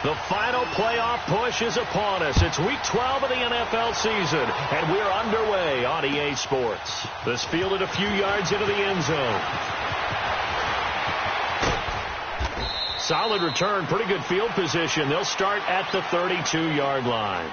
The final playoff push is upon us. It's Week 12 of the NFL season, and we're underway on EA Sports. This fielded a few yards into the end zone. Solid return, pretty good field position. They'll start at the 32-yard line.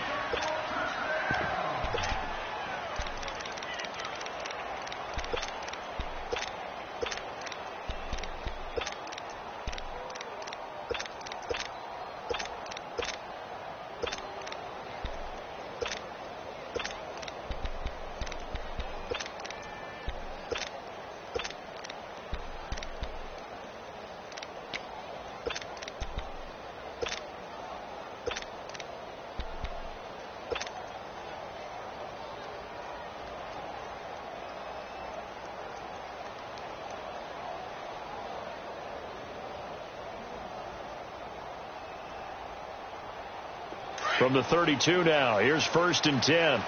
From the 32 now, here's 1st and 10.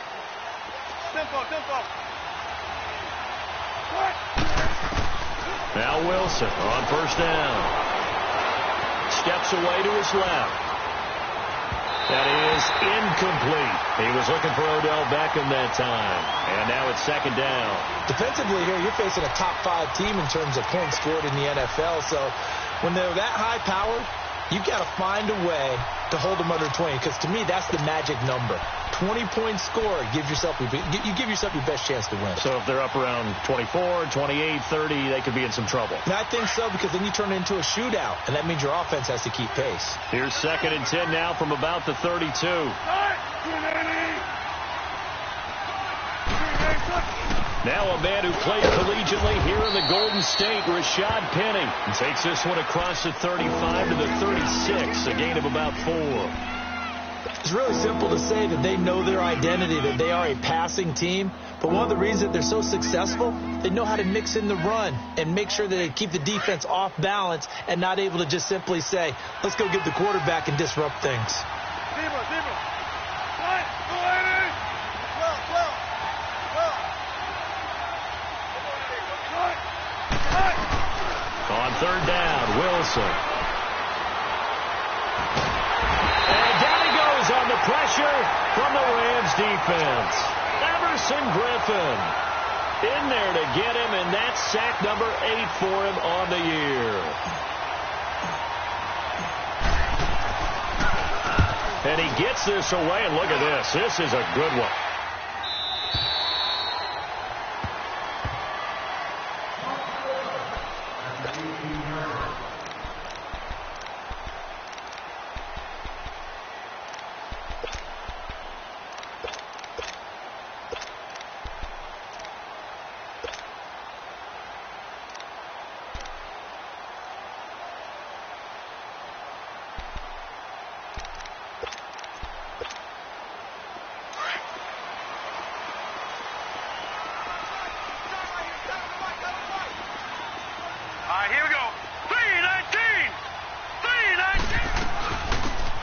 Now Wilson on 1st down. Steps away to his left. That is incomplete. He was looking for Odell Beckham that time. And now it's 2nd down. Defensively here, you're facing a top 5 team in terms of points scored in the NFL. So when they're that high-powered, you've got to find a way to hold them under 20, because to me, that's the magic number. 20-point score, you give yourself your best chance to win. So if they're up around 24, 28, 30, they could be in some trouble. And I think so, because then you turn it into a shootout, and that means your offense has to keep pace. Here's 2nd and 10 now from about the 32. Now a man who played collegiately here in the Golden State, Rashad Penny, takes this one across the 35 to the 36, a gain of about 4. It's really simple to say that they know their identity, that they are a passing team. But one of the reasons that they're so successful, they know how to mix in the run and make sure that they keep the defense off balance and not able to just simply say, let's go get the quarterback and disrupt things. On 3rd down, Wilson. And down he goes on the pressure from the Rams defense. Everson Griffin in there to get him, and that's sack number 8 for him on the year. And he gets this away, and look at this. This is a good one.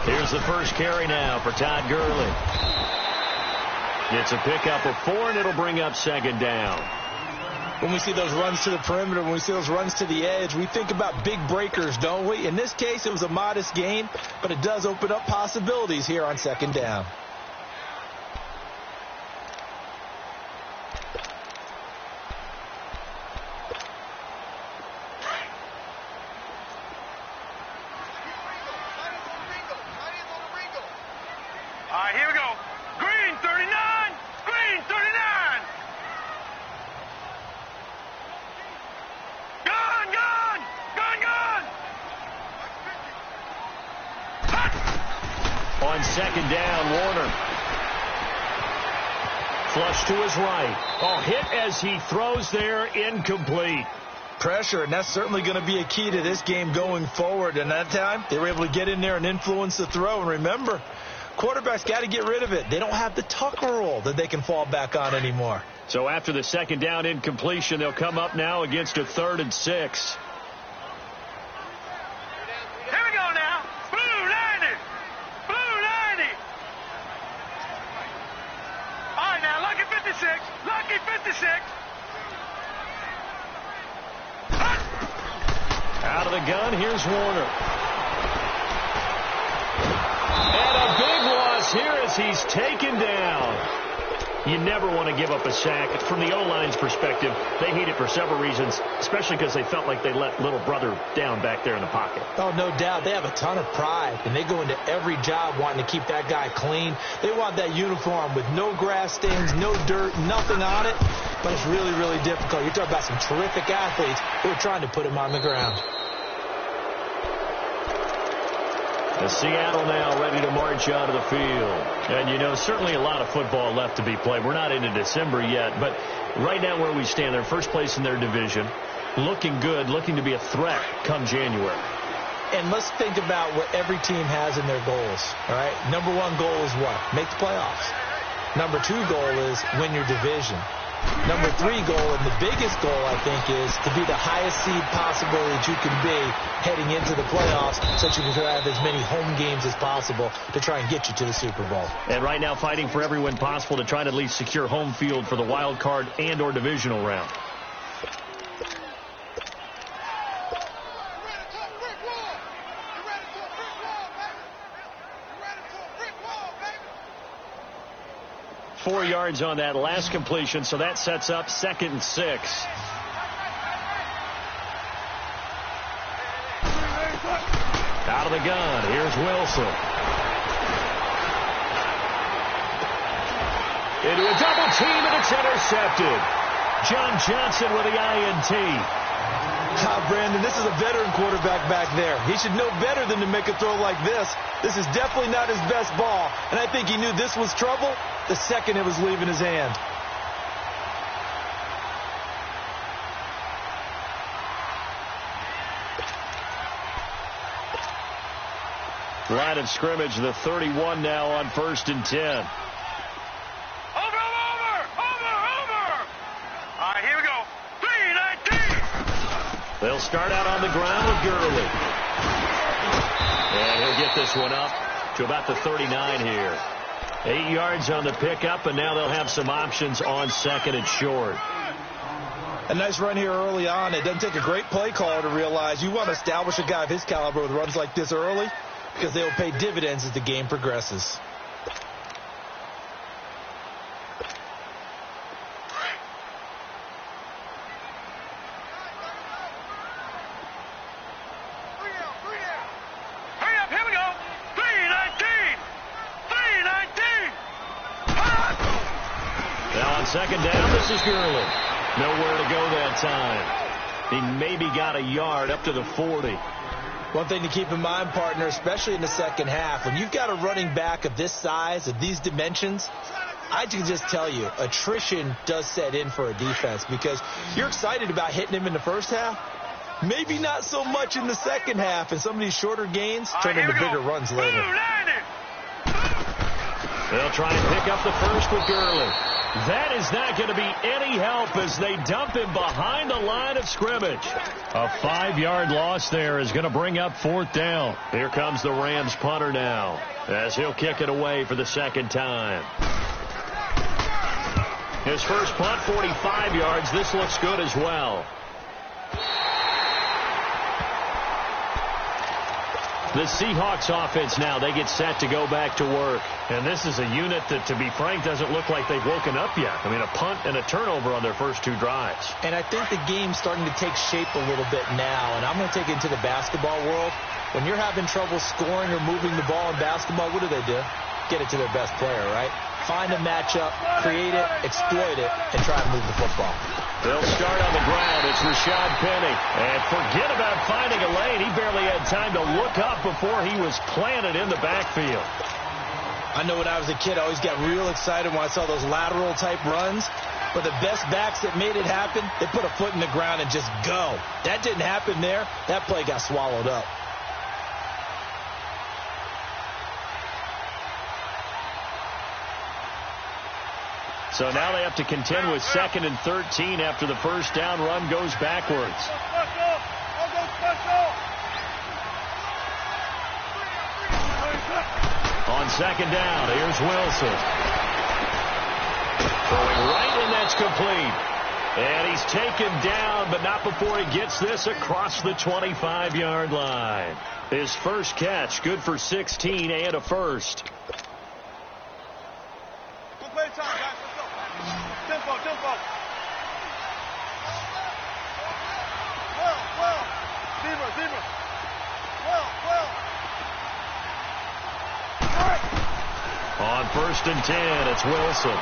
Here's the first carry now for Todd Gurley. It's a pickup of 4, and it'll bring up 2nd down. When we see those runs to the perimeter, when we see those runs to the edge, we think about big breakers, don't we? In this case, it was a modest gain, but it does open up possibilities here on 2nd down. Here we go. Green 39. Green 39. Gun, gun. Gun, gun. On 2nd down, Warner. Flush to his right. Oh, hit as he throws there, incomplete. Pressure, and that's certainly going to be a key to this game going forward. And that time, they were able to get in there and influence the throw. And remember, quarterbacks got to get rid of it. They don't have the Tucker rule that they can fall back on anymore. So after the 2nd down incompletion, they'll come up now against a 3rd and 6. Here we go now. Blue 90. Blue 90. All right, now, lucky 56. Lucky 56. Out of the gun, here's Warner. here as he's taken down. You never want to give up a sack. From the O-line's perspective, they hate it for several reasons, especially because they felt like they let little brother down back there in the pocket. Oh, no doubt. They have a ton of pride, and they go into every job wanting to keep that guy clean. They want that uniform with no grass stains, no dirt, nothing on it. But it's really, really difficult. You're talking about some terrific athletes who are trying to put him on the ground. The Seattle now ready to march out of the field. And, you know, certainly a lot of football left to be played. We're not into December yet, but right now where we stand, they're first place in their division, looking good, looking to be a threat come January. And let's think about what every team has in their goals, all right? Number one goal is what? Make the playoffs. Number two goal is win your division. Number three goal, and the biggest goal, I think, is to be the highest seed possible that you can be heading into the playoffs so that you can have as many home games as possible to try and get you to the Super Bowl. And right now fighting for every win possible to try to at least secure home field for the wild card and or divisional round. .4 yards on that last completion, so that sets up 2nd and 6. Out of the gun, here's Wilson. Into a double team, and it's intercepted. John Johnson with the INT. Brandon, this is a veteran quarterback back there. He should know better than to make a throw like this. This is definitely not his best ball, and I think he knew this was trouble the second it was leaving his hand. Line of scrimmage, the 31 now on 1st and 10. Over! All right, here we go. 3-19. They'll start out on the ground with Gurley. And he'll get this one up to about the 39 here. 8 yards on the pickup, and now they'll have some options on 2nd and short. A nice run here early on. It doesn't take a great play caller to realize you want to establish a guy of his caliber with runs like this early because they will pay dividends as the game progresses. Second down, this is Gurley. Nowhere to go that time. He maybe got a yard up to the 40. One thing to keep in mind, partner, especially in the second half, when you've got a running back of this size, of these dimensions, I can just tell you, attrition does set in for a defense because you're excited about hitting him in the first half. Maybe not so much in the second half, and some of these shorter gains turn into bigger runs later. They'll try and pick up the first with Gurley. That is not going to be any help as they dump him behind the line of scrimmage. A 5-yard loss there is going to bring up 4th down. Here comes the Rams punter now as he'll kick it away for the second time. His first punt, 45 yards. This looks good as well. The Seahawks offense now, they get set to go back to work. And this is a unit that, to be frank, doesn't look like they've woken up yet. I mean, a punt and a turnover on their first 2 drives. And I think the game's starting to take shape a little bit now. And I'm going to take it into the basketball world. When you're having trouble scoring or moving the ball in basketball, what do? Get it to their best player, right? Find a matchup, create it, exploit it, and try to move the football. They'll start on the ground. It's Rashad Penny. And forget about finding a lane. He barely had time to look up before he was planted in the backfield. I know when I was a kid, I always got real excited when I saw those lateral-type runs. But the best backs that made it happen, they put a foot in the ground and just go. That didn't happen there. That play got swallowed up. So now they have to contend with 2nd and 13 after the first down run goes backwards. On 2nd down, here's Wilson. Throwing right, and that's complete. And he's taken down, but not before he gets this across the 25-yard line. His first catch, good for 16 and a first. first and 10. It's Wilson.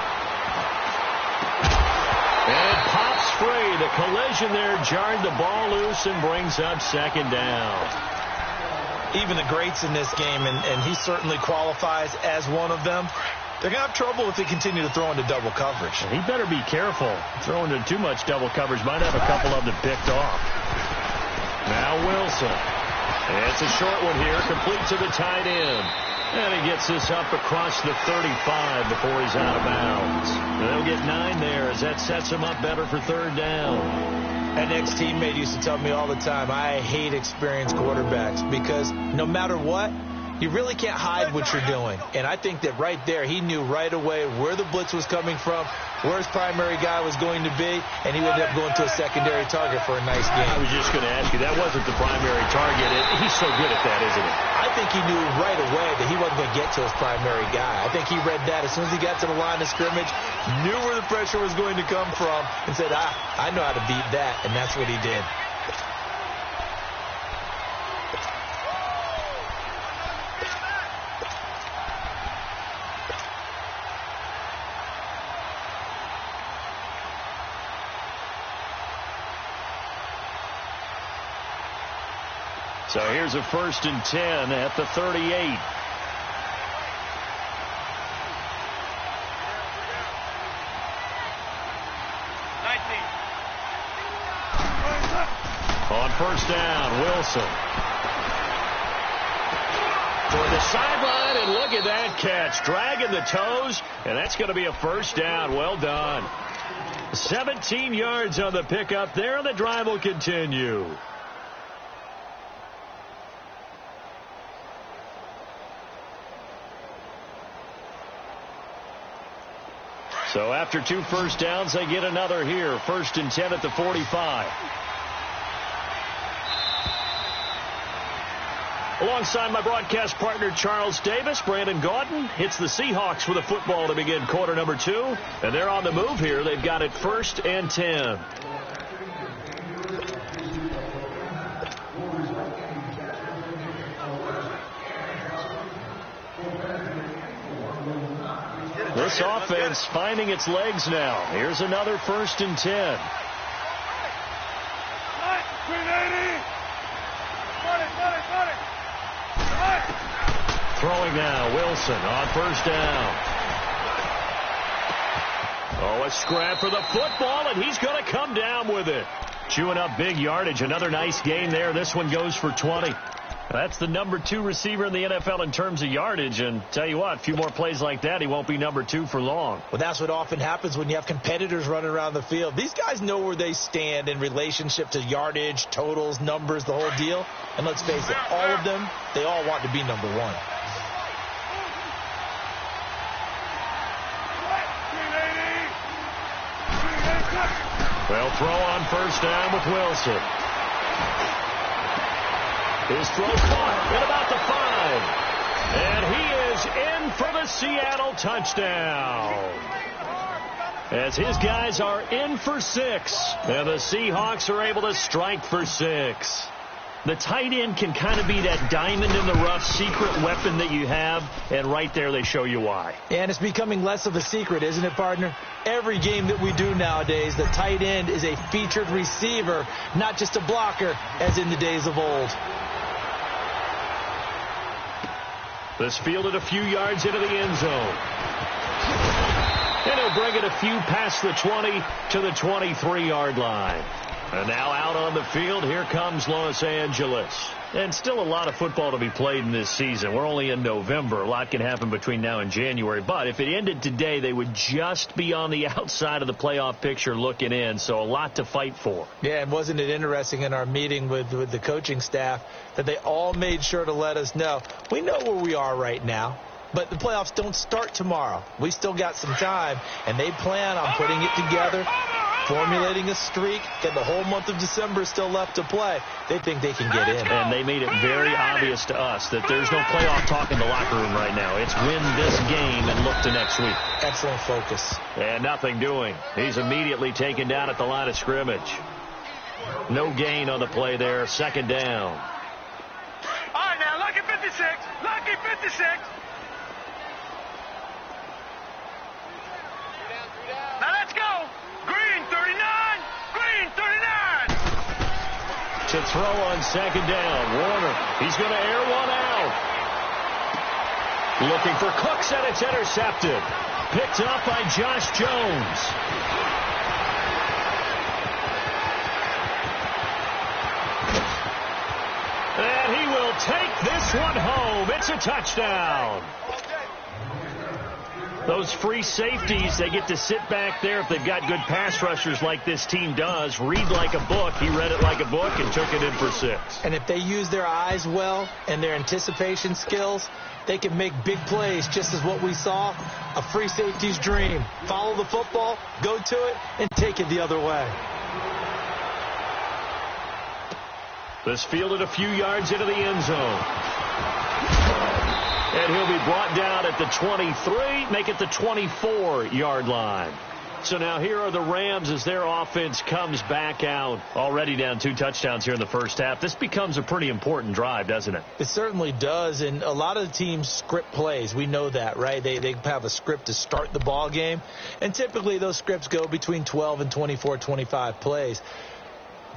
And it pops free. The collision there jarred the ball loose and brings up second down. Even the greats in this game, and he certainly qualifies as one of them, they're going to have trouble if they continue to throw into double coverage. He better be careful. Throwing into too much double coverage might have a couple of them picked off. Now Wilson. It's a short one here, complete to the tight end. And he gets this up across the 35 before he's out of bounds. And they'll get 9 there as that sets him up better for third down. An ex-teammate used to tell me all the time, I hate experienced quarterbacks because no matter what, you really can't hide what you're doing. And I think that right there, he knew right away where the blitz was coming from, where his primary guy was going to be, and he ended up going to a secondary target for a nice game. I was just going to ask you, that wasn't the primary target. He's so good at that, isn't he? I think he knew right away that he wasn't going to get to his primary guy. I think he read that as soon as he got to the line of scrimmage, knew where the pressure was going to come from, and said, I know how to beat that, and that's what he did. So here's a first and 10 at the 38. On first down, Wilson. For the sideline, and look at that catch. Dragging the toes, and that's going to be a first down. Well done. 17 yards on the pickup there, and the drive will continue. So after 2 first downs, they get another here. First and 10 at the 45. Alongside my broadcast partner, Charles Davis, Brandon Gaudin hits the Seahawks with a football to begin quarter number 2. And they're on the move here. They've got it first and 10. This offense finding its legs now. Here's another first and 10. Throwing now, Wilson on first down. Oh, a scrap for the football, and he's going to come down with it. Chewing up big yardage. Another nice gain there. This one goes for 20. That's the number 2 receiver in the NFL in terms of yardage. And tell you what, a few more plays like that, he won't be number 2 for long. Well, that's what often happens when you have competitors running around the field. These guys know where they stand in relationship to yardage, totals, numbers, the whole deal. And let's face it, all of them, they all want to be number 1. Well, throw on first down with Wilson. His throw caught at about the 5. And he is in for the Seattle touchdown. As his guys are in for 6. And the Seahawks are able to strike for 6. The tight end can kind of be that diamond in the rough secret weapon that you have, and right there they show you why. And it's becoming less of a secret, isn't it, partner? Every game that we do nowadays, the tight end is a featured receiver, not just a blocker, as in the days of old. This fielded a few yards into the end zone. And he'll bring it a few past the 20 to the 23-yard line. And now out on the field, here comes Los Angeles. And still a lot of football to be played in this season. We're only in November. A lot can happen between now and January. But if it ended today, they would just be on the outside of the playoff picture looking in. So a lot to fight for. Yeah, and wasn't it interesting in our meeting with the coaching staff that they all made sure to let us know, we know where we are right now. But the playoffs don't start tomorrow. We still got some time, and they plan on putting it together, formulating a streak, and the whole month of December is still left to play. They think they can get in. And they made it very obvious to us that there's no playoff talk in the locker room right now. It's win this game and look to next week. Excellent focus. And nothing doing. He's immediately taken down at the line of scrimmage. No gain on the play there. Second down. All right, now, lucky 56. Lucky 56. to throw on second down. Warner, he's going to air one out. Looking for Cooks, and it's intercepted. Picked up by Josh Jones. And he will take this one home. It's a touchdown. Those free safeties, they get to sit back there if they've got good pass rushers like this team does. Read like a book. He read it like a book and took it in for 6. And if they use their eyes well and their anticipation skills, they can make big plays, just as what we saw, a free safety's dream. Follow the football, go to it, and take it the other way. This fielded a few yards into the end zone. And he'll be brought down at the 23, make it the 24-yard line. So now here are the Rams as their offense comes back out. Already down 2 touchdowns here in the first half. This becomes a pretty important drive, doesn't it? It certainly does, and a lot of the teams script plays. We know that, right? They have a script to start the ball game, and typically those scripts go between 12 and 24, 25 plays.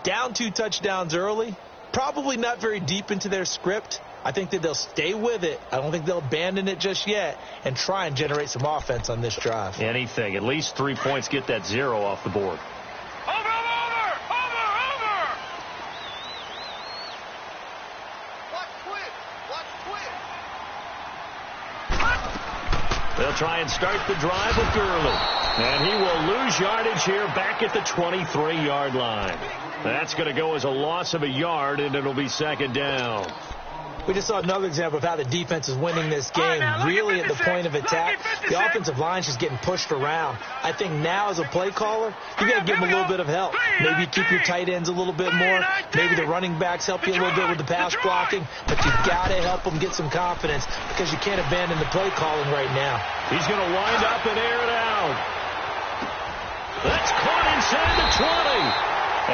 Down 2 touchdowns early, probably not very deep into their script. I think that they'll stay with it. I don't think they'll abandon it just yet and try and generate some offense on this drive. Anything. At least 3 points, get that 0 off the board. Over! Watch quit! They'll try and start the drive with Gurley. And he will lose yardage here back at the 23-yard line. That's going to go as a loss of a yard, and it'll be second down. We just saw another example of how the defense is winning this game. Really at the point of attack, the offensive line is just getting pushed around. I think now as a play caller, you got to give them a little bit of help. Maybe keep your tight ends a little bit more. Maybe the running backs help you a little bit with the pass blocking. But you've got to help them get some confidence because you can't abandon the play calling right now. He's going to wind up and air it out. That's caught inside the 20.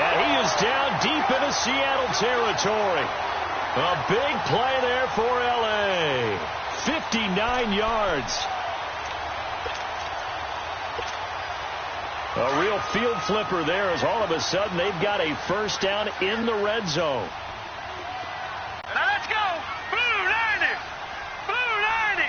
And he is down deep into Seattle territory. A big play there for L.A. 59 yards. A real field flipper there as all of a sudden they've got a first down in the red zone. Now let's go. Blue 90. Blue 90.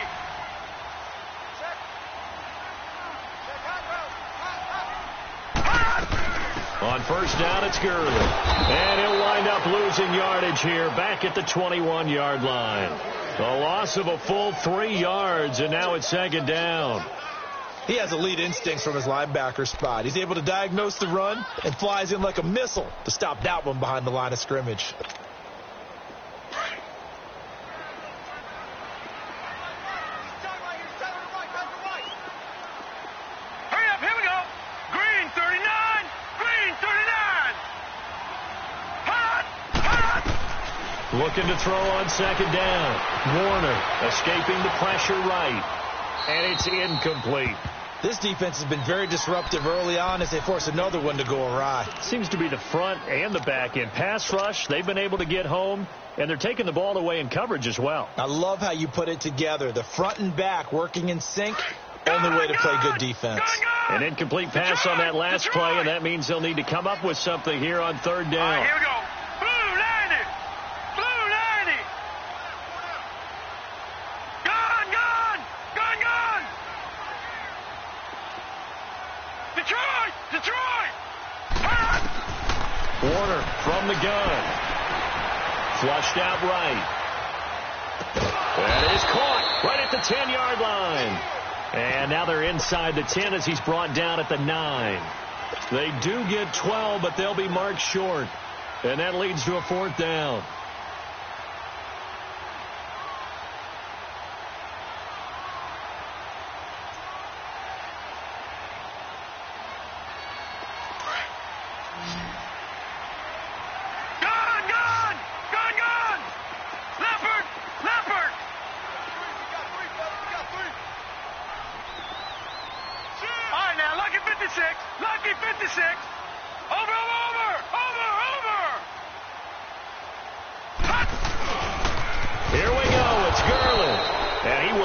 On first down, it's Gurley. And he'll wind up losing yardage here back at the 21-yard line. A loss of a full 3 yards, and now it's second down. He has elite instincts from his linebacker spot. He's able to diagnose the run and flies in like a missile to stop that one behind the line of scrimmage. Looking to throw on second down. Warner escaping the pressure right. And it's incomplete. This defense has been very disruptive early on as they force another one to go awry. Seems to be the front and the back end. Pass rush, they've been able to get home, and they're taking the ball away in coverage as well. I love how you put it together. The front and back working in sync. Only way to play good defense. An incomplete pass on that last play, and that means they'll need to come up with something here on third down. All right, here we go. Blue 90. Blue 90. Gone. Detroit. Warner from the gun. Flushed out right. That is caught right at the 10-yard line. And now they're inside the 10 as he's brought down at the 9. They do get 12, but they'll be marked short. And that leads to a fourth down. Lucky 56. Over.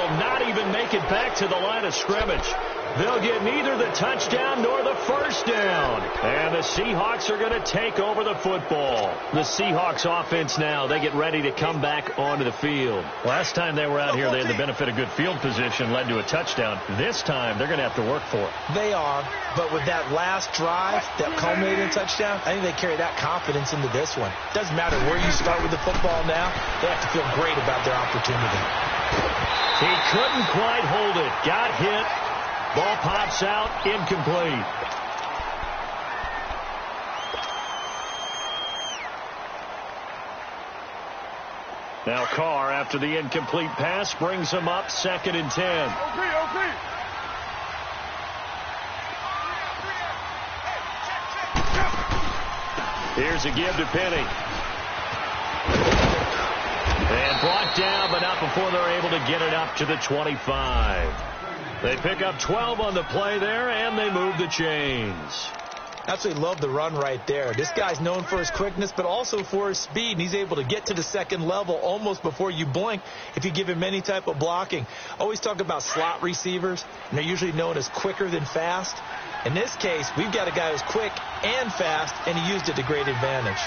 will not even make it back to the line of scrimmage. They'll get neither the touchdown nor the first down. And the Seahawks are going to take over the football. The Seahawks offense now, they get ready to come back onto the field. Last time they were out here, they had the benefit of good field position, led to a touchdown. This time, they're going to have to work for it. They are, but with that last drive that culminated in a touchdown, I think they carry that confidence into this one. Doesn't matter where you start with the football now, they have to feel great about their opportunity. He couldn't quite hold it. Got hit. Ball pops out, incomplete. Now Carr, after the incomplete pass, brings him up 2nd and 10. Here's a give to Penny. And brought down, but not before they're able to get it up to the 25. They pick up 12 on the play there, and they move the chains. Absolutely love the run right there. This guy's known for his quickness, but also for his speed, and he's able to get to the second level almost before you blink if you give him any type of blocking. Always talk about slot receivers, and they're usually known as quicker than fast. In this case, we've got a guy who's quick and fast, and he used it to great advantage.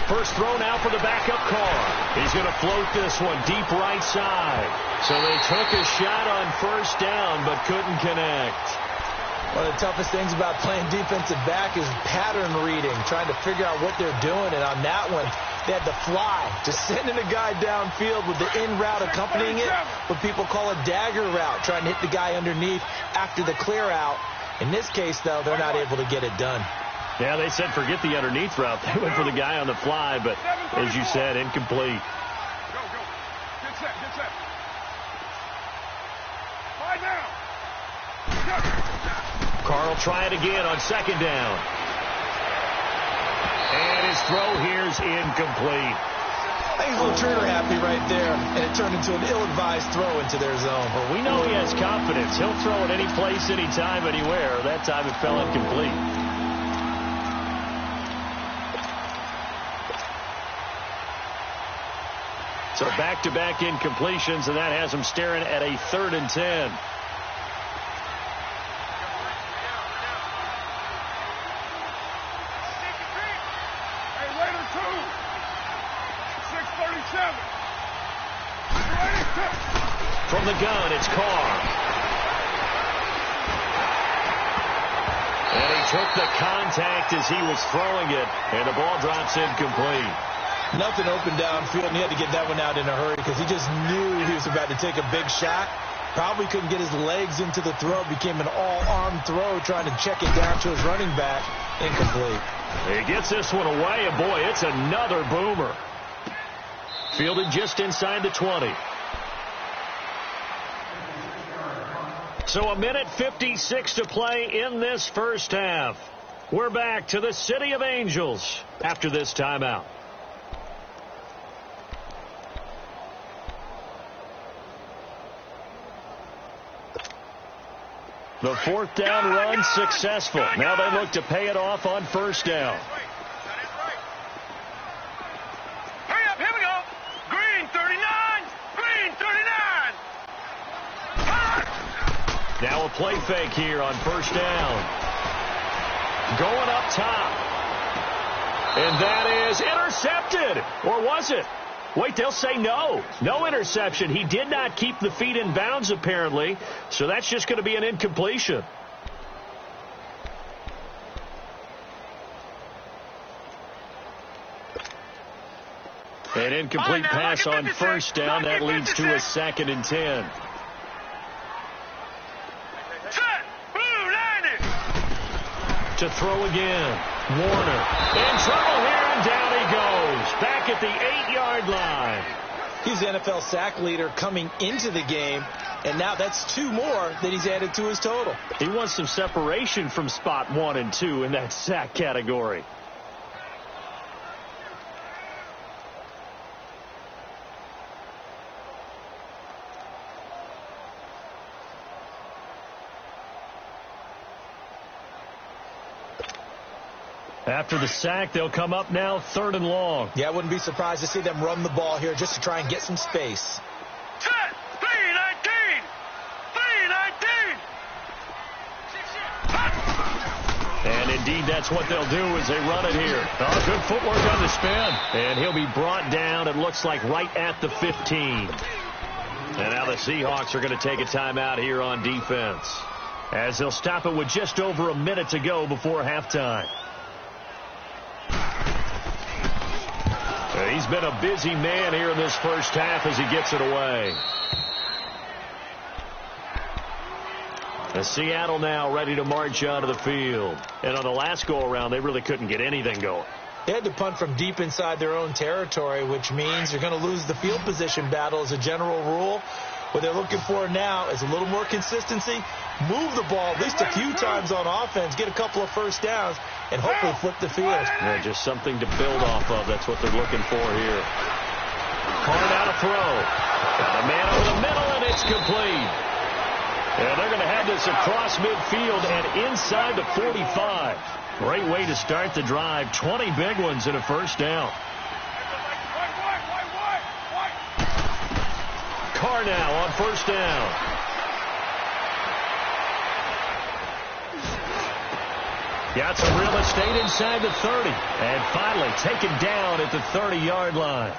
First throw now for the backup Carr. He's going to float this one deep right side. So they took a shot on first down, but couldn't connect. One of the toughest things about playing defensive back is pattern reading, trying to figure out what they're doing. And on that one, they had the fly, just sending a guy downfield with the in route accompanying it, what people call a dagger route, trying to hit the guy underneath after the clear out. In this case, though, they're not able to get it done. Yeah, they said forget the underneath route. They went for the guy on the fly, but as you said, incomplete. Go. Get set. 5 down. Carr will try it again on 2nd down. And his throw here's incomplete. I think he's a little trigger happy right there, and it turned into an ill-advised throw into their zone. Well, we know he has confidence. He'll throw it any place, anytime, anywhere. That time it fell incomplete. So back-to-back incompletions, and that has them staring at a 3rd and 10. Hey, Raider 2. 637. From the gun, it's Carr. And he took the contact as he was throwing it, and the ball drops incomplete. Nothing open downfield, and he had to get that one out in a hurry because he just knew he was about to take a big shot. Probably couldn't get his legs into the throw. Became an all-arm throw trying to check it down to his running back. Incomplete. He gets this one away, and boy, it's another boomer. Fielded just inside the 20. So 1:56 to play in this first half. We're back to the City of Angels after this timeout. The 4th down run successful. Now they look to pay it off on first down. Hurry up, here we go. Green 39. Green 39. Now a play fake here on first down. Going up top. And that is intercepted. Or was it? Wait, they'll say no. No interception. He did not keep the feet in bounds, apparently. So that's just going to be an incompletion. An incomplete pass on first down. That leads to a 2nd and 10. Set. Blue 90. To throw again. Warner. In trouble here, and down he goes. Back at the 8-yard line. He's the NFL sack leader coming into the game, and now that's 2 more that he's added to his total. He wants some separation from spot 1 and 2 in that sack category. After the sack, they'll come up now 3rd and long. Yeah, I wouldn't be surprised to see them run the ball here just to try and get some space. Set. 319. 319. And indeed, that's what they'll do as they run it here. Oh, good footwork on the spin. And he'll be brought down, it looks like, right at the 15. And now the Seahawks are going to take a timeout here on defense, as they'll stop it with just over a minute to go before halftime. He's been a busy man here in this first half as he gets it away. And Seattle now ready to march onto the field. And on the last go-around, they really couldn't get anything going. They had to punt from deep inside their own territory, which means you're going to lose the field position battle as a general rule. What they're looking for now is a little more consistency, move the ball at least a few times on offense, get a couple of first downs, and hopefully flip the field. Yeah, just something to build off of. That's what they're looking for here. Carr out to throw. Got a man over the middle, and it's complete. And they're going to have this across midfield and inside the 45. Great way to start the drive. 20 big ones and a first down. Carr now on first down. Got some real estate inside the 30. And finally taken down at the 30-yard line.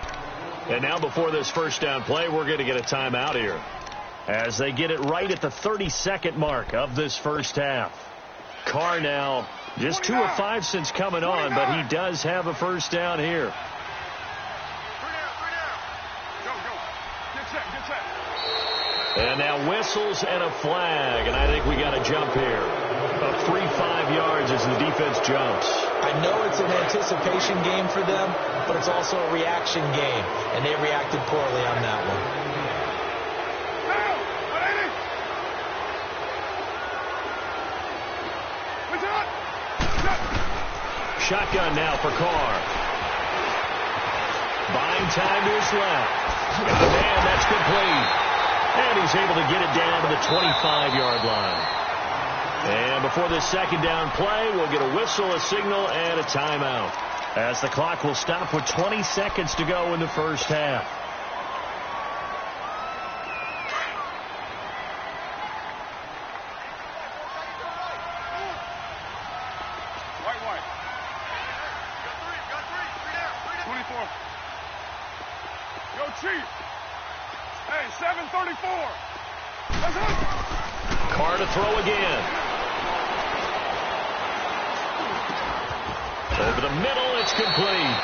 And now before this first down play, we're going to get a timeout here, as they get it right at the 32nd mark of this first half. Carr now just 2 of 5 since coming on, but he does have a first down here. And now whistles and a flag, and I think we got a jump here of 3-5 yards as the defense jumps. I know it's an anticipation game for them, but it's also a reaction game, and they reacted poorly on that one. Shotgun now for Carr. Buying time to his left. Got a man, that's complete. And he's able to get it down to the 25-yard line. And before this second down play, we'll get a whistle, a signal, and a timeout, as the clock will stop with 20 seconds to go in the first half. Carr to throw again. Over the middle, it's complete.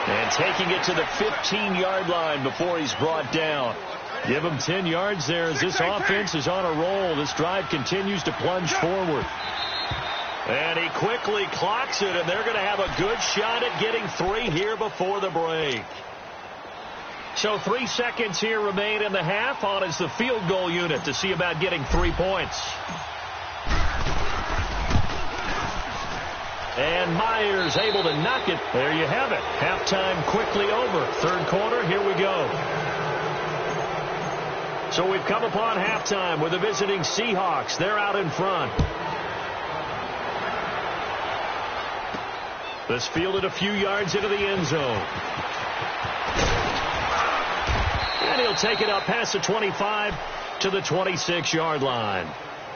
And taking it to the 15-yard line before he's brought down. Give him 10 yards there as this offense is on a roll. This drive continues to plunge forward. And he quickly clocks it, and they're going to have a good shot at getting 3 here before the break. So 3 seconds here remain in the half. On is the field goal unit to see about getting 3 points. And Myers able to knock it. There you have it. Halftime quickly over. Third quarter, here we go. So we've come upon halftime with the visiting Seahawks. They're out in front. This fielded a few yards into the end zone. And he'll take it up past the 25 to the 26-yard line.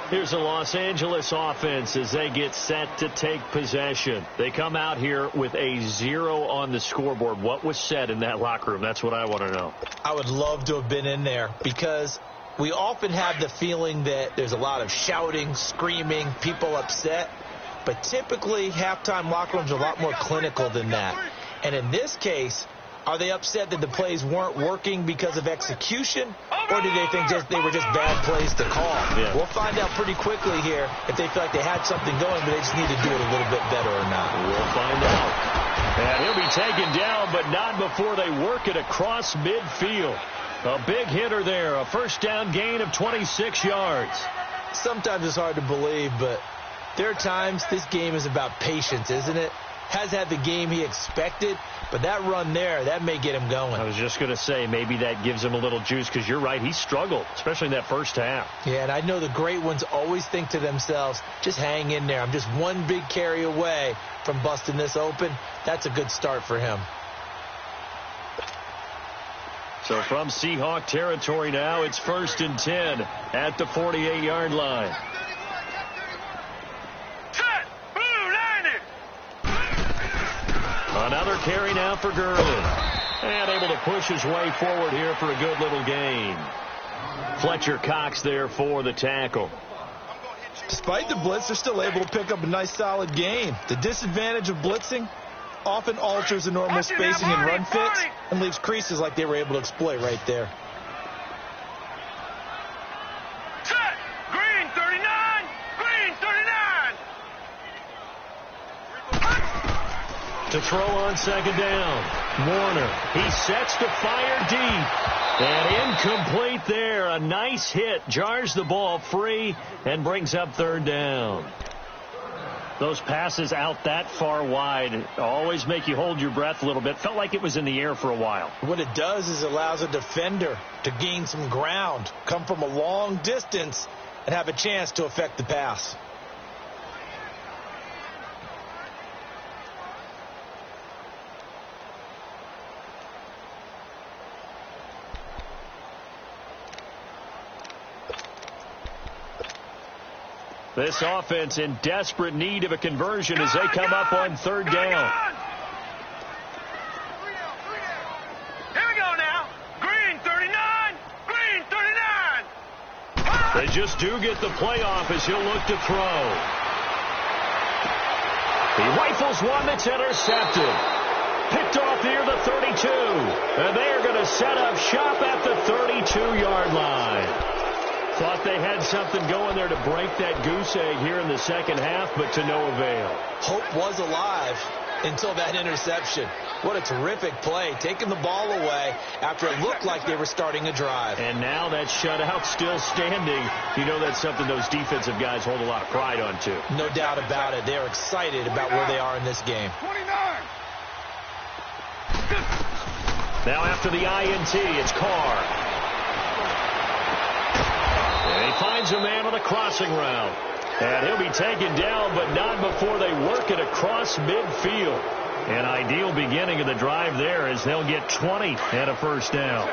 Here's the Los Angeles offense as they get set to take possession. They come out here with a 0 on the scoreboard. What was said in that locker room? That's what I want to know. I would love to have been in there, because we often have the feeling that there's a lot of shouting, screaming, people upset. But typically, halftime locker rooms are a lot more clinical than that. And in this case, are they upset that the plays weren't working because of execution, or do they think they were just bad plays to call? Yeah. We'll find out pretty quickly here if they feel like they had something going, but they just need to do it a little bit better or not. We'll find out. And he'll be taken down, but not before they work it across midfield. A big hitter there, a first down gain of 26 yards. Sometimes it's hard to believe, but there are times this game is about patience, isn't it? has had the game he expected, but that run there, that may get him going. I was just going to say, maybe that gives him a little juice, because you're right, he struggled, especially in that first half. Yeah, and I know the great ones always think to themselves, just hang in there. I'm just one big carry away from busting this open. That's a good start for him. So from Seahawk territory now, it's 1st and 10 at the 48-yard line. Set. Blue 90. Another carry now for Gurley. And able to push his way forward here for a good little gain. Fletcher Cox there for the tackle. Despite the blitz, they're still able to pick up a nice solid gain. The disadvantage of blitzing often alters the normal spacing and run fits and leaves creases like they were able to exploit right there. Set. Green 39. Green 39. To throw on 2nd down. Warner, he sets to fire deep. And incomplete there. A nice hit. Jars the ball free and brings up 3rd down. Those passes out that far wide always make you hold your breath a little bit. Felt like it was in the air for a while. What it does is it allows a defender to gain some ground, come from a long distance, and have a chance to affect the pass. This offense in desperate need of a conversion as they come up on 3rd down. Here we go now. Green 39. Green 39. They just do get the playoff as he'll look to throw. He rifles one that's intercepted. Picked off near the 32. And they are going to set up shop at the 32-yard line. Thought they had something going there to break that goose egg here in the second half, but to no avail. Hope was alive until that interception. What a terrific play, taking the ball away after it looked like they were starting a drive. And now that shutout still standing. You know that's something those defensive guys hold a lot of pride on, too. No doubt about it. They're excited about where they are in this game. 29. Now after the INT, it's Carr. And he finds a man on a crossing route. And he'll be taken down, but not before they work it across midfield. An ideal beginning of the drive there as they'll get 20 and a 1st down.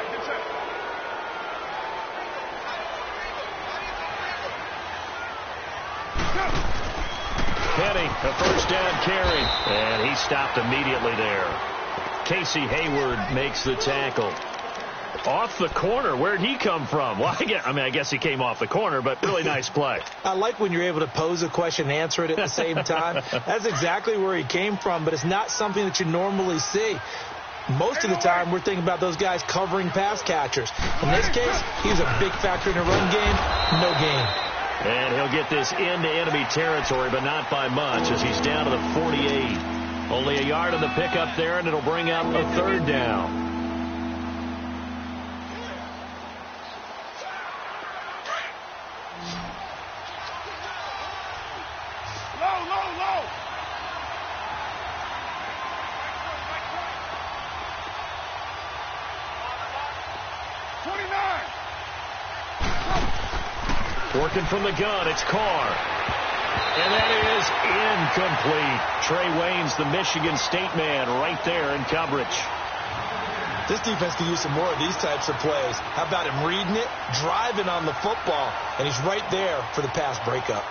Penny, a 1st down carry. And he stopped immediately there. Casey Hayward makes the tackle. Off the corner. Where'd he come from? Well, I guess he came off the corner, but really nice play. I like when you're able to pose a question and answer it at the same time. That's exactly where he came from, but it's not something that you normally see. Most of the time, we're thinking about those guys covering pass catchers. In this case, he's a big factor in a run game. No gain. And he'll get this into enemy territory, but not by much as he's down to the 48. Only a yard on the pickup there, and it'll bring up a 3rd down. Low. 29. Working from the gun, it's Carr. And that is incomplete. Trey Waynes, the Michigan State man, right there in coverage. This defense can use some more of these types of plays. How about him reading it, driving on the football, and he's right there for the pass breakup.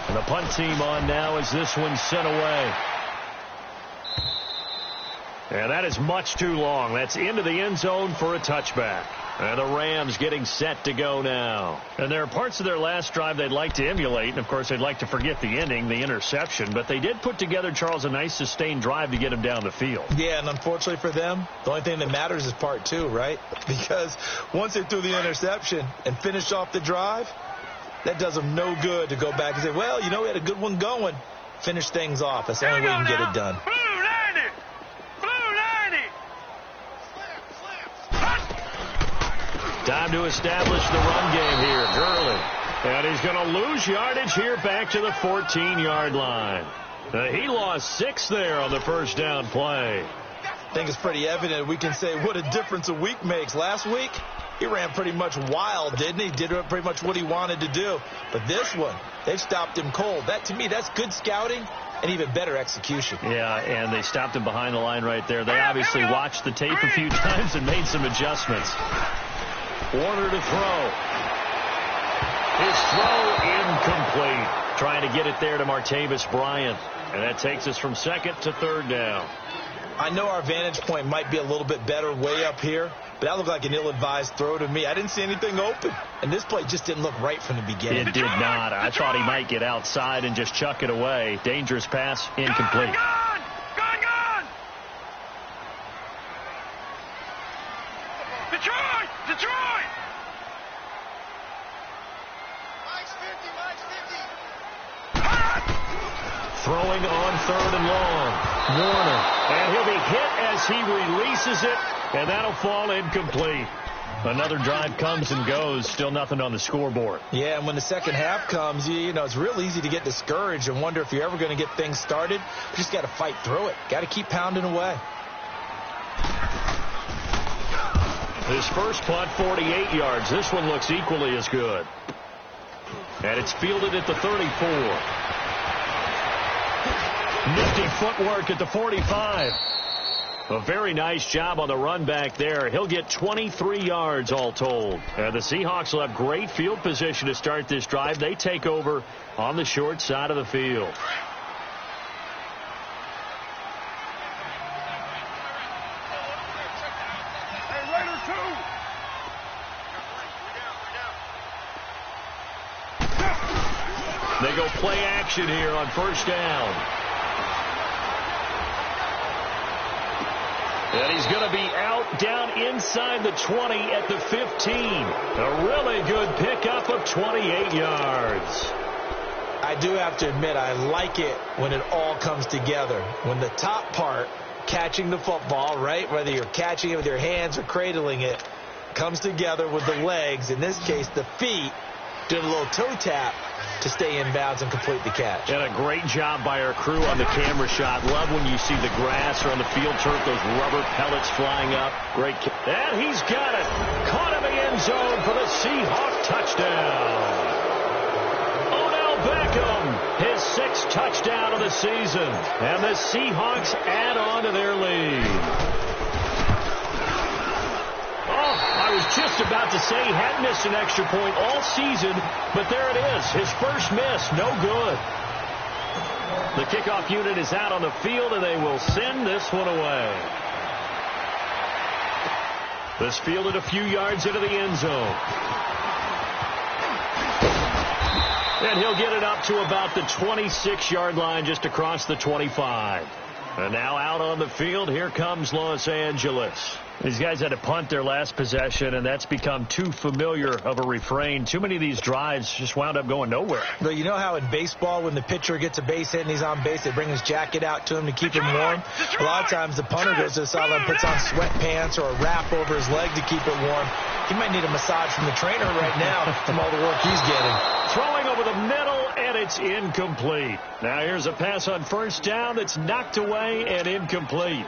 And the punt team on now as this one's sent away. And that is much too long. That's into the end zone for a touchback. And the Rams getting set to go now. And there are parts of their last drive they'd like to emulate. And, of course, they'd like to forget the ending, the interception. But they did put together, Charles, a nice sustained drive to get them down the field. Yeah, and unfortunately for them, the only thing that matters is part 2, right? Because once they threw the interception and finished off the drive, that does them no good to go back and say, well, you know, we had a good one going. Finish things off. That's the only way you can get it done. Time to establish the run game here. Gurley. And he's going to lose yardage here back to the 14-yard line. He lost 6 there on the first down play. I think it's pretty evident. We can say what a difference a week makes. Last week, he ran pretty much wild, didn't he? Did pretty much what he wanted to do. But this one, they've stopped him cold. That, to me, that's good scouting and even better execution. Yeah, and they stopped him behind the line right there. They obviously watched the tape a few times and made some adjustments. Warner to throw. His throw incomplete. Trying to get it there to Martavis Bryant. And that takes us from second to third down. I know our vantage point might be a little bit better way up here, but that looked like an ill-advised throw to me. I didn't see anything open, and this play just didn't look right from the beginning. It did not. I thought he might get outside and just chuck it away. Dangerous pass, incomplete. Gone! Detroit! Detroit! Mike's 50. Throwing on third and long. Warner. And he'll be hit as he releases it, and that'll fall incomplete. Another drive comes and goes. Still nothing on the scoreboard. Yeah, and when the second half comes, you know, it's real easy to get discouraged and wonder if you're ever going to get things started. You just got to fight through it. Got to keep pounding away. His first punt, 48 yards. This one looks equally as good. And it's fielded at the 34. Nifty footwork at the 45. A very nice job on the run back there. He'll get 23 yards all told. And the Seahawks will have great field position to start this drive. They take over on the short side of the field. They go play action here on first down. And he's going to be out down inside the 20 at the 15. A really good pickup of 28 yards. I do have to admit, I like it when it all comes together. When the top part, catching the football, right, whether you're catching it with your hands or cradling it, comes together with the legs, in this case the feet, doing a little toe tap to stay in bounds and complete the catch. And a great job by our crew on the camera shot. Love when you see the grass or on the field turf, those rubber pellets flying up. Great catch. And he's got it. Caught in the end zone for the Seahawk touchdown. Odell Beckham, his 6th touchdown of the season. And the Seahawks add on to their lead. I was just about to say he hadn't missed an extra point all season, but there it is. His first miss, no good. The kickoff unit is out on the field, and they will send this one away. This fielded a few yards into the end zone. And he'll get it up to about the 26-yard line, just across the 25. And now out on the field, here comes Los Angeles. These guys had to punt their last possession, and that's become too familiar of a refrain. Too many of these drives just wound up going nowhere. But you know how in baseball, when the pitcher gets a base hit and he's on base, they bring his jacket out to him to keep him warm? A lot of times the punter goes to the sideline, puts on sweatpants or a wrap over his leg to keep it warm. He might need a massage from the trainer right now from all the work he's getting. Throwing over the middle, and it's incomplete. Now here's a pass on first down that's knocked away and incomplete.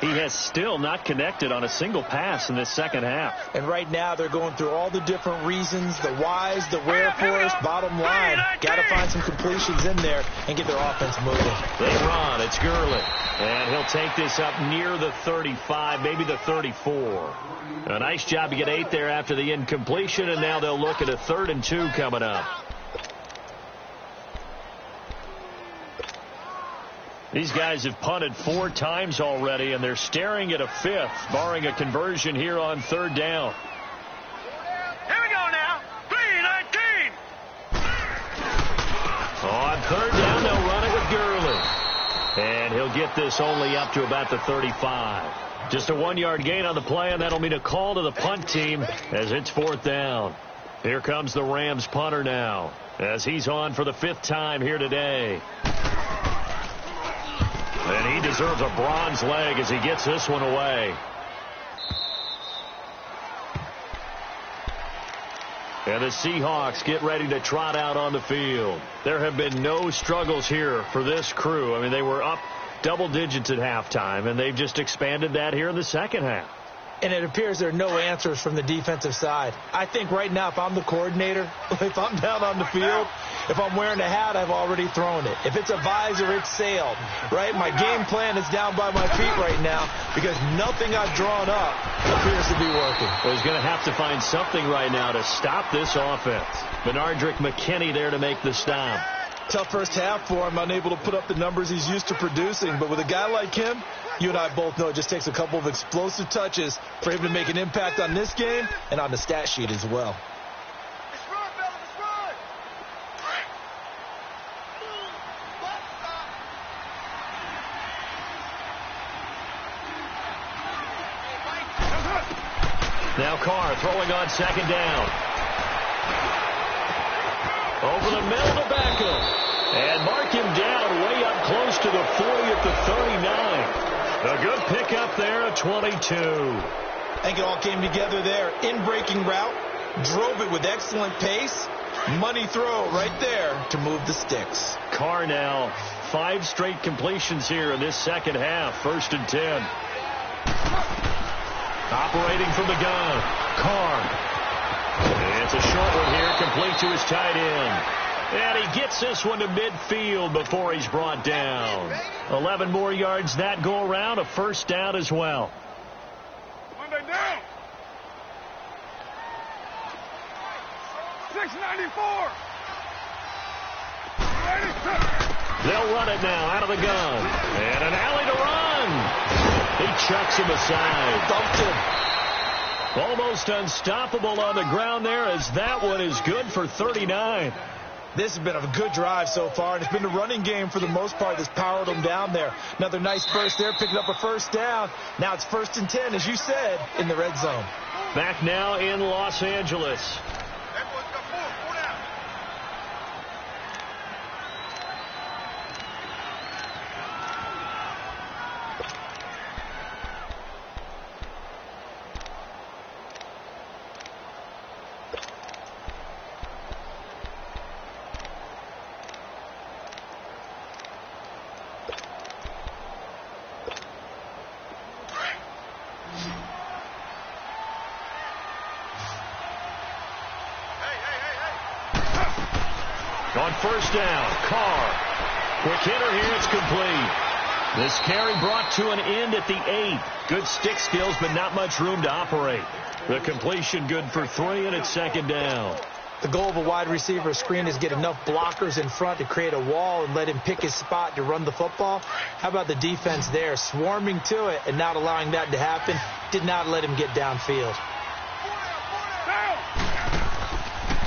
He has still not connected on a single pass in this second half. And right now they're going through all the different reasons, the whys, the wherefores. Bottom line, got to find some completions in there and get their offense moving. They run. It's Gurley. And he'll take this up near the 35, maybe the 34. A nice job to get 8 there after the incompletion, and now they'll look at a 3rd and 2 coming up. These guys have punted 4 times already, and they're staring at a 5th, barring a conversion here on 3rd down. Here we go now. 3-19. On 3rd down, they'll run it with Gurley. And he'll get this only up to about the 35. Just a 1-yard gain on the play, and that'll mean a call to the punt team as it's 4th down. Here comes the Rams punter now, as he's on for the 5th time here today. And he deserves a bronze leg as he gets this one away. And the Seahawks get ready to trot out on the field. There have been no struggles here for this crew. I mean, they were up double digits at halftime, and they've just expanded that here in the second half. And it appears there are no answers from the defensive side. I think right now, if I'm the coordinator, if I'm down on the field, if I'm wearing a hat, I've already thrown it. If it's a visor, it's sailed, right? My game plan is down by my feet right now because nothing I've drawn up appears to be working. Well, he's going to have to find something right now to stop this offense. Benardrick McKinney there to make the stop. Tough first half for him, unable to put up the numbers he's used to producing. But with a guy like him, you and I both know it just takes a couple of explosive touches for him to make an impact on this game and on the stat sheet as well. Let's run, fellas, let's run. Now Carr throwing on second down. Over the middle to Beckham. And mark him down way up close to the 40 at the 39. A good pickup there at 22. I think it all came together there. In-breaking route, drove it with excellent pace. Money throw right there to move the sticks. Carr now 5 straight completions here in this second half. 1st and 10. Operating from the gun. Carr. It's a short one here, complete to his tight end. And he gets this one to midfield before he's brought down. 11 more yards that go around, a first down as well. Monday down. 694. They'll run it now out of the gun. And an alley to run. He chucks him aside. Dumped him. Almost unstoppable on the ground there as that one is good for 39. This has been a good drive so far, and it's been the running game for the most part that's powered them down there. Another nice burst there, picking up a first down. Now it's 1st and 10, as you said, in the red zone. Back now in Los Angeles. On first down, Carr. Quick hitter here, it's complete. This carry brought to an end at the 8. Good stick skills, but not much room to operate. The completion good for 3, and it's 2nd down. The goal of a wide receiver screen is get enough blockers in front to create a wall and let him pick his spot to run the football. How about the defense there, swarming to it and not allowing that to happen? Did not let him get downfield.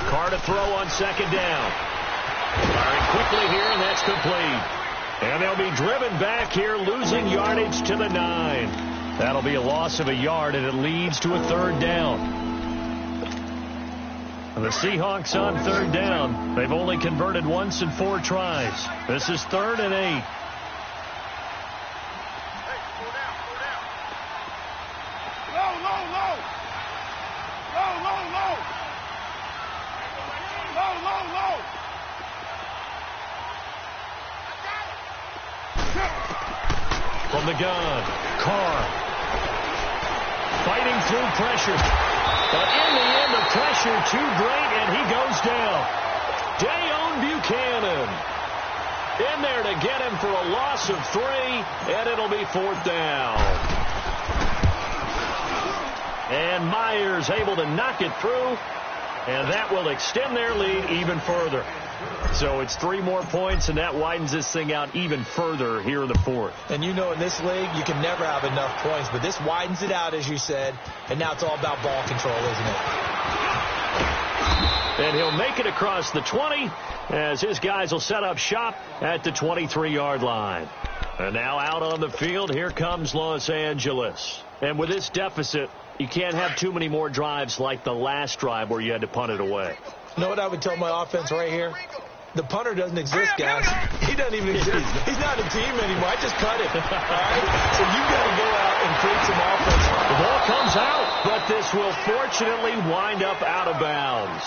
Carr to throw on 2nd down. Firing quickly here, and that's complete. And they'll be driven back here, losing yardage to the 9. That'll be a loss of a yard, and it leads to a 3rd down. And the Seahawks on 3rd down. They've only converted once in 4 tries. This is 3rd and 8. From the gun, Carr fighting through pressure. But in the end, the pressure too great, and he goes down. Dayon Buchanan in there to get him for a loss of 3, and it'll be 4th down. And Myers able to knock it through, and that will extend their lead even further. So it's 3 more points, and that widens this thing out even further here in the 4th. And you know in this league, you can never have enough points, but this widens it out, as you said, and now it's all about ball control, isn't it? And he'll make it across the 20 as his guys will set up shop at the 23-yard line. And now out on the field, here comes Los Angeles. And with this deficit, you can't have too many more drives like the last drive where you had to punt it away. You know what I would tell my offense right here? The punter doesn't exist, guys. He doesn't even exist. He's not a team anymore. I just cut it. All right? So you got to go out and create some offense. The ball comes out, but this this will fortunately wind up out of bounds.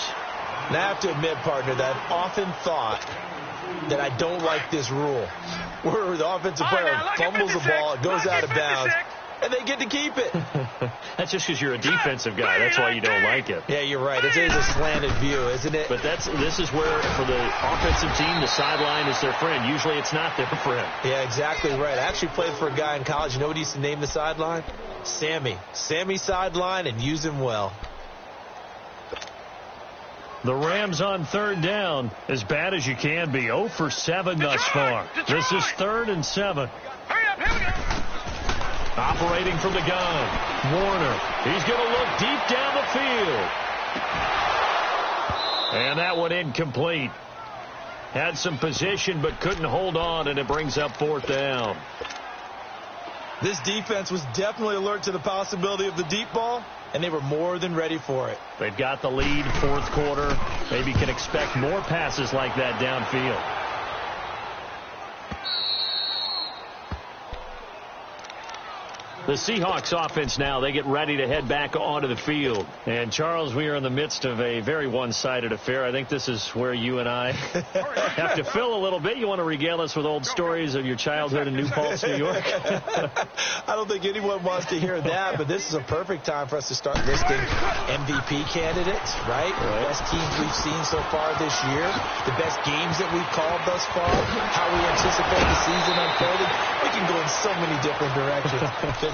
And I have to admit, partner, that I've often thought that I don't like this rule, where the offensive player fumbles the ball, it goes out of bounds, and they get to keep it. That's just because you're a defensive guy. That's why you don't like it. Yeah, you're right. It is a slanted view, isn't it? But this is where, for the offensive team, the sideline is their friend. Usually it's not their friend. Yeah, exactly right. I actually played for a guy in college. You know what he used to name the sideline? Sammy. Sammy sideline, and use him well. The Rams on third down, as bad as you can be. 0 for 7 thus far. This is 3rd and 7. Hurry up, here we go. Operating from the gun, Warner. He's going to look deep down the field. And that one incomplete. Had some position but couldn't hold on, and it brings up 4th down. This defense was definitely alert to the possibility of the deep ball, and they were more than ready for it. They've got the lead, 4th quarter. Maybe can expect more passes like that downfield. The Seahawks offense now, they get ready to head back onto the field. And, Charles, we are in the midst of a very one-sided affair. I think this is where you and I have to fill a little bit. You want to regale us with old stories of your childhood in New Paltz, New York? I don't think anyone wants to hear that, but this is a perfect time for us to start listing MVP candidates, right? The best teams we've seen so far this year, the best games that we've called thus far, how we anticipate the season unfolding. We can go in so many different directions.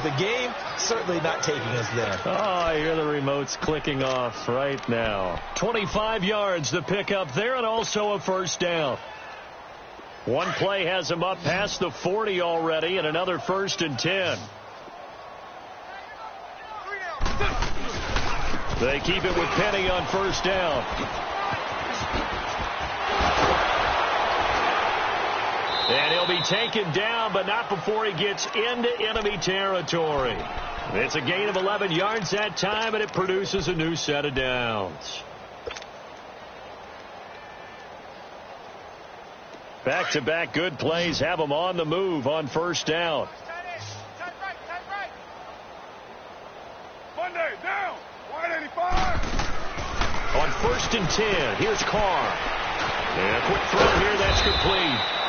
The game certainly not taking us there. Oh, I hear the remotes clicking off right now. 25 yards the pickup there, and also a 1st down. One play has him up past the 40 already, and another 1st and 10. They keep it with Penny on 1st down. And he'll be taken down, but not before he gets into enemy territory. It's a gain of 11 yards that time, and it produces a new set of downs. Back-to-back good plays have him on the move on 1st down. Monday, down. 185. On 1st and 10, here's Carr. And a quick throw here, that's complete.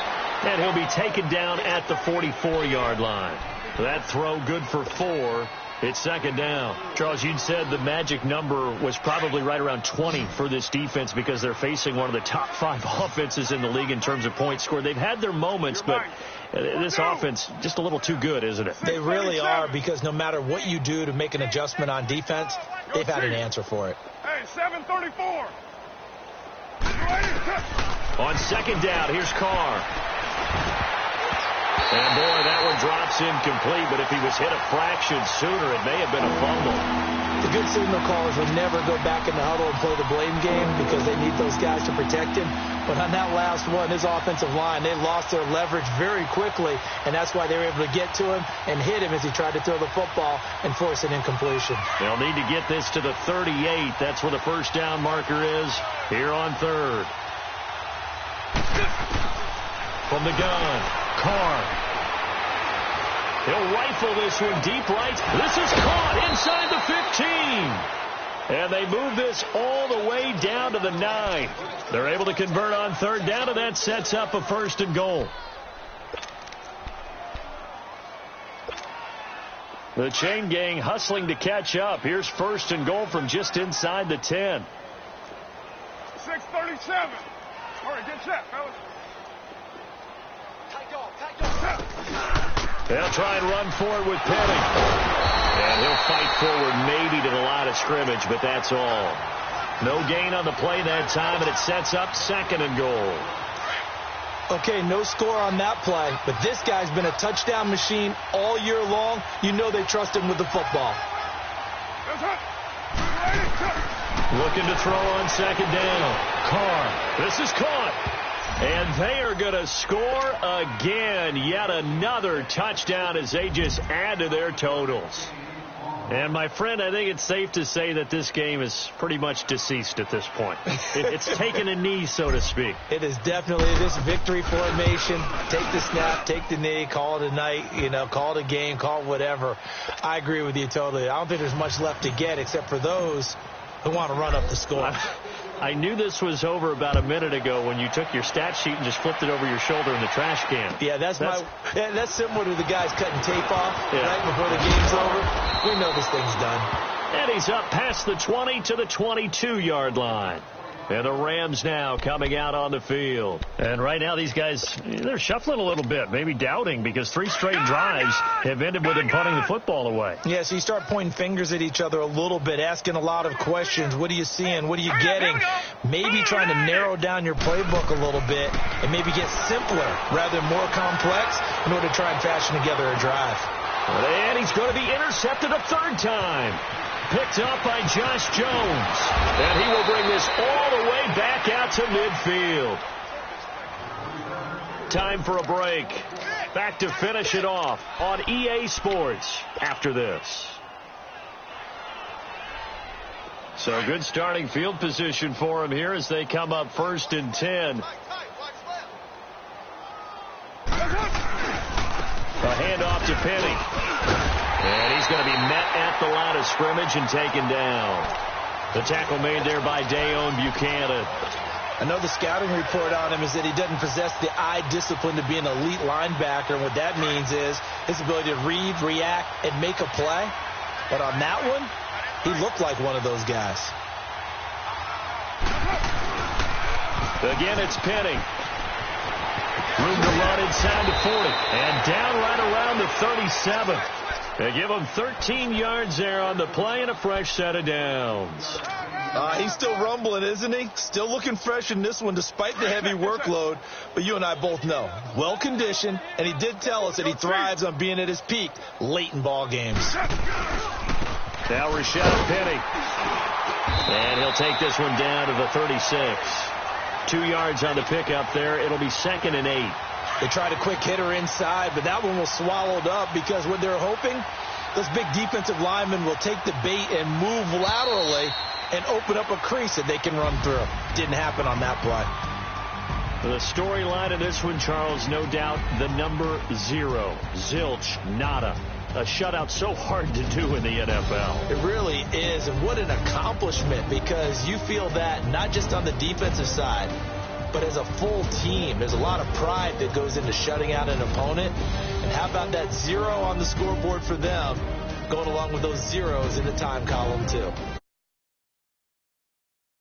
And he'll be taken down at the 44-yard line. That throw good for 4. It's 2nd down. Charles, you'd said the magic number was probably right around 20 for this defense because they're facing one of the top 5 offenses in the league in terms of points scored. They've had their moments, but this offense just a little too good, isn't it? They really are, because no matter what you do to make an adjustment on defense, they've had an answer for it. Hey, 734. On 2nd down, here's Carr. And, boy, that one drops incomplete, but if he was hit a fraction sooner, it may have been a fumble. The good signal callers will never go back in the huddle and play the blame game because they need those guys to protect him. But on that last one, his offensive line, they lost their leverage very quickly, and that's why they were able to get to him and hit him as he tried to throw the football and force an incompletion. They'll need to get this to the 38. That's where the 1st down marker is here on 3rd. From the gun, Carr. He'll rifle this one deep right. This is caught inside the 15. And they move this all the way down to the 9. They're able to convert on 3rd down, and that sets up a 1st and goal. The chain gang hustling to catch up. Here's 1st and goal from just inside the 10. 637. All right, get set, fellas. They'll try and run forward with Penny. And he'll fight forward maybe to the line of scrimmage, but that's all. No gain on the play that time, and it sets up 2nd and goal. Okay, no score on that play, but this guy's been a touchdown machine all year long. You know they trust him with the football. Looking to throw on 2nd down. Carr. This is caught. And they are going to score again. Yet another touchdown as they just add to their totals. And, my friend, I think it's safe to say that this game is pretty much deceased at this point. It's taken a knee, so to speak. It is definitely this victory formation. Take the snap, take the knee, call it a night, call it a game, call it whatever. I agree with you totally. I don't think there's much left to get except for those who want to run up the score. I knew this was over about a minute ago when you took your stat sheet and just flipped it over your shoulder in the trash can. Yeah, that's similar to the guys cutting tape off right before the game's over. We know this thing's done. And he's up past the 20 to the 22-yard line. And the Rams now coming out on the field. And right now these guys, they're shuffling a little bit, maybe doubting, because 3 straight drives have ended with them punting the football away. Yeah, so you start pointing fingers at each other a little bit, asking a lot of questions. What are you seeing? What are you getting? Maybe trying to narrow down your playbook a little bit and maybe get simpler rather than more complex in order to try and fashion together a drive. And he's going to be intercepted a 3rd time. Picked up by Josh Jones. And he will bring this all the way back out to midfield. Time for a break. Back to finish it off on EA Sports after this. So good starting field position for him here as they come up 1st and 10. A handoff to Penny. And he's going to be met at the line of scrimmage and taken down. The tackle made there by Dayon Buchanan. I know the scouting report on him is that he doesn't possess the eye discipline to be an elite linebacker. And what that means is his ability to read, react, and make a play. But on that one, he looked like one of those guys. Again, it's Penny. Room to run inside the 40. And down right around the 37. They give him 13 yards there on the play and a fresh set of downs. He's still rumbling, isn't he? Still looking fresh in this one despite the heavy workload. But you and I both know, well-conditioned, and he did tell us that he thrives on being at his peak late in ball games. Now Rashad Penny. And he'll take this one down to the 36. 2 yards on the pickup there. It'll be 2nd and 8. They tried a quick hitter inside, but that one was swallowed up because what they're hoping, those big defensive linemen will take the bait and move laterally and open up a crease that they can run through. Didn't happen on that play. The storyline of this one, Charles, no doubt the number 0. Zilch, nada. A shutout so hard to do in the NFL. It really is, and what an accomplishment, because you feel that not just on the defensive side, but as a full team. There's a lot of pride that goes into shutting out an opponent. And how about that 0 on the scoreboard for them, going along with those zeros in the time column too.